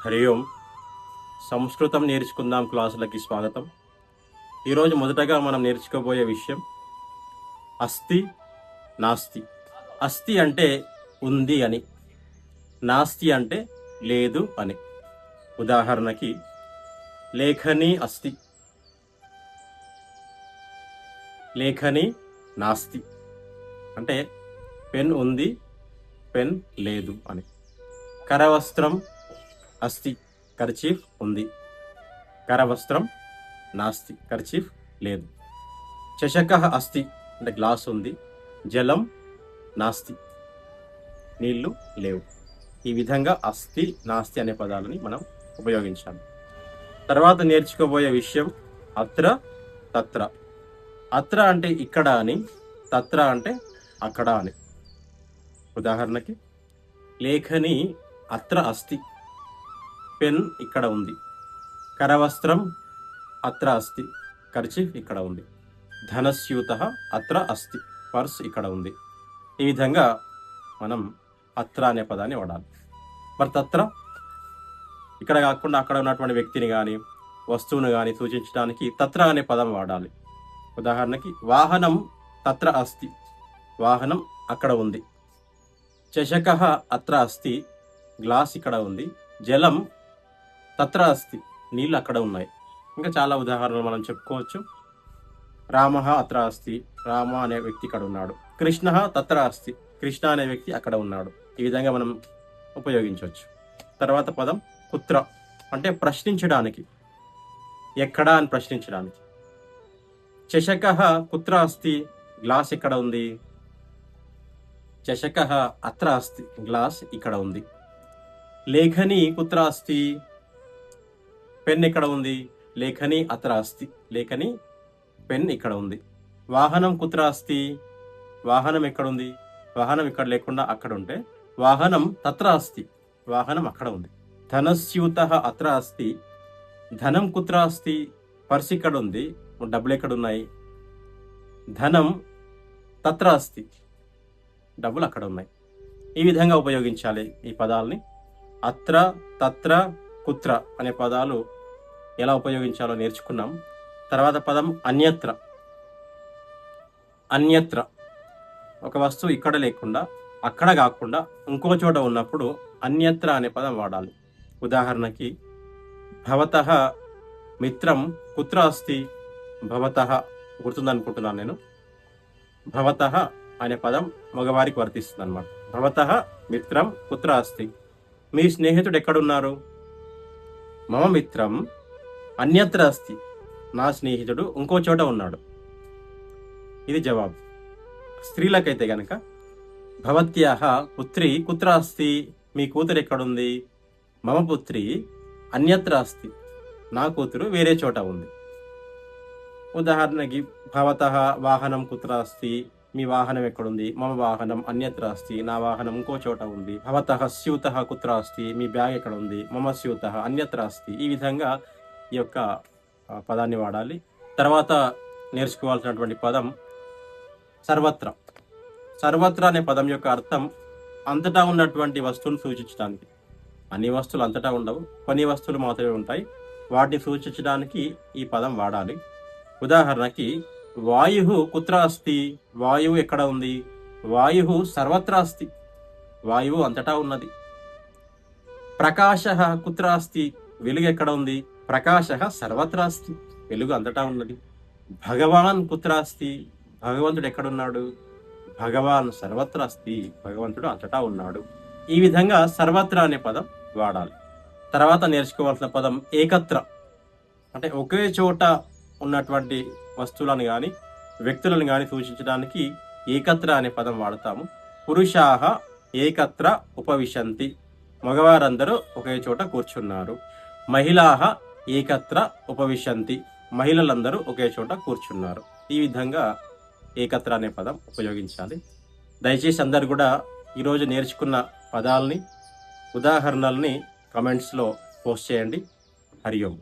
హరి ఓం. సంస్కృతం నేర్చుకుందాం క్లాసులకి స్వాగతం. ఈరోజు మొదటగా మనం నేర్చుకోబోయే విషయం అస్తి నాస్తి. అస్తి అంటే ఉంది అని, నాస్తి అంటే లేదు అని. ఉదాహరణకి లేఖని అస్తి, లేఖని నాస్తి అంటే పెన్ ఉంది, పెన్ లేదు అని. కరవస్త్రం అస్తి, కర్చీఫ్ ఉంది. కరవస్త్రం నాస్తి, కర్చీఫ్ లేదు. చషక అస్తి అంటే గ్లాస్ ఉంది. జలం నాస్తి, నీళ్లు లేవు. ఈ విధంగా అస్తి నాస్తి అనే పదాలని మనం ఉపయోగించాలి. తర్వాత నేర్చుకోబోయే విషయం అత్ర తత్ర. అత్ర అంటే ఇక్కడ అని, తత్ర అంటే అక్కడ అని. ఉదాహరణకి లేఖని అత్ర అస్తి, పెన్ ఇక్కడ ఉంది. కరవస్త్రం అత్ర అస్తి, కర్చీఫ్ ఇక్కడ ఉంది. ధనస్యూత అత్ర అస్తి, పర్స్ ఇక్కడ ఉంది. ఈ విధంగా మనం అత్ర అనే పదాన్ని వాడాలి. మరి తత్ర ఇక్కడ కాకుండా అక్కడ ఉన్నటువంటి వ్యక్తిని కానీ వస్తువును కానీ సూచించడానికి తత్ర అనే పదం వాడాలి. ఉదాహరణకి వాహనం తత్ర అస్తి, వాహనం అక్కడ ఉంది. చషక అత్ర అస్తి, గ్లాస్ ఇక్కడ ఉంది. జలం తత్ర అస్తి, నీళ్ళు అక్కడ ఉన్నాయి. ఇంకా చాలా ఉదాహరణలు మనం చెప్పుకోవచ్చు. రామ అత్ర అస్తి, రామ అనే వ్యక్తి ఇక్కడ ఉన్నాడు. కృష్ణ తత్ర అస్తి, కృష్ణ అనే వ్యక్తి అక్కడ ఉన్నాడు. ఈ విధంగా మనం ఉపయోగించవచ్చు. తర్వాత పదం కుత్ర అంటే ప్రశ్నించడానికి, ఎక్కడా అని ప్రశ్నించడానికి. చషక కుత్ర అస్తి, గ్లాస్ ఎక్కడ ఉంది. చషక అత్ర అస్తి, గ్లాస్ ఇక్కడ ఉంది. లేఖని కుత్ర అస్తి, పెన్ ఎక్కడ ఉంది. లేఖని అత్ర అస్తి, లేఖని పెన్ ఇక్కడ ఉంది. వాహనం కుత్ర అస్తి, వాహనం ఎక్కడుంది. వాహనం ఇక్కడ లేకుండా అక్కడ ఉంటే వాహనం తత్ర అస్తి, వాహనం అక్కడ ఉంది. ధనస్యూత అత్ర అస్తి, ధనం కుత్ర అస్తి, పర్స్ ఇక్కడ ఉంది. డబ్బులు ఎక్కడ ఉన్నాయి. ధనం తత్ర అస్తి, డబ్బులు అక్కడ ఉన్నాయి. ఈ విధంగా ఉపయోగించాలి ఈ పదాలని. అత్ర తత్ర కుత్ర అనే పదాలు ఎలా ఉపయోగించాలో నేర్చుకున్నాం. తర్వాత పదం అన్యత్ర. అన్యత్ర ఒక వస్తువు ఇక్కడ లేకుండా అక్కడ కాకుండా ఇంకో చోట ఉన్నప్పుడు అన్యత్ర అనే పదం వాడాలి. ఉదాహరణకి భవతః మిత్రం కుత్ర అస్తి. భవతః గుర్తుందనుకుంటున్నాను నేను. భవతః అనే పదం మగవారికి వర్తిస్తుంది అన్నమాట. భవతః మిత్రం కుత్ర అస్తి, మీ స్నేహితుడు ఎక్కడున్నారు. మమ మిత్రం అన్యత్ర అస్తి, నా స్నేహితుడు ఇంకో చోట ఉన్నాడు. ఇది జవాబు. స్త్రీలకైతే గనక భవత్యాః పుత్రి కుత్ర అస్తి, మీ కూతురు ఎక్కడుంది. మమ పుత్రి అన్యత్ర అస్తి, నా కూతురు వేరే చోట ఉంది. ఉదాహరణకి భవతః వాహనం కుత్ర అస్తి, మీ వాహనం ఎక్కడుంది. మమ వాహనం అన్యత్ర అస్తి, నా వాహనం ఇంకో చోట ఉంది. భవతః స్యూతః కుత్ర అస్తి, మీ బ్యాగ్ ఎక్కడ ఉంది. మమ స్యూతః అన్యత్ర అస్తి. ఈ విధంగా ఈ యొక్క పదాన్ని వాడాలి. తర్వాత నేర్చుకోవాల్సినటువంటి పదం సర్వత్ర. సర్వత్ర అనే పదం యొక్క అర్థం అంతటా ఉన్నటువంటి వస్తువును సూచించడానికి. అన్ని వస్తువులు అంతటా ఉండవు, కొన్ని వస్తువులు మాత్రమే ఉంటాయి. వాటిని సూచించడానికి ఈ పదం వాడాలి. ఉదాహరణకి వాయు కుత్ర అస్తి, వాయువు ఎక్కడ ఉంది. వాయు సర్వత్ర అస్తి, వాయువు అంతటా ఉన్నది. ప్రకాశ కుత్ర అస్తి, వెలుగు ఎక్కడ ఉంది. ప్రకాశ సర్వత్ర అస్తి, వెలుగు అంతటా ఉన్నది. భగవాన్ కుత్ర అస్తి, భగవంతుడు ఎక్కడున్నాడు. భగవాన్ సర్వత్ర అస్తి, భగవంతుడు అంతటా ఉన్నాడు. ఈ విధంగా సర్వత్ర అనే పదం వాడాలి. తర్వాత నేర్చుకోవాల్సిన పదం ఏకత్ర. అంటే ఒకే చోట ఉన్నటువంటి వస్తువులను కానీ వ్యక్తులను కానీ సూచించడానికి ఏకత్ర అనే పదం వాడతాము. పురుషాః ఏకత్ర ఉపవిశంతి, మగవారందరూ ఒకే చోట కూర్చున్నారు. మహిళాః ఏకత్ర ఉపవిశంతి, మహిళలందరూ ఒకే చోట కూర్చున్నారు. ఈ విధంగా ఏకత్ర అనే పదం ఉపయోగించాలి. దయచేసి అందరు కూడా ఈరోజు నేర్చుకున్న పదాలని ఉదాహరణల్ని కమెంట్స్లో పోస్ట్ చేయండి. హరి ఓం.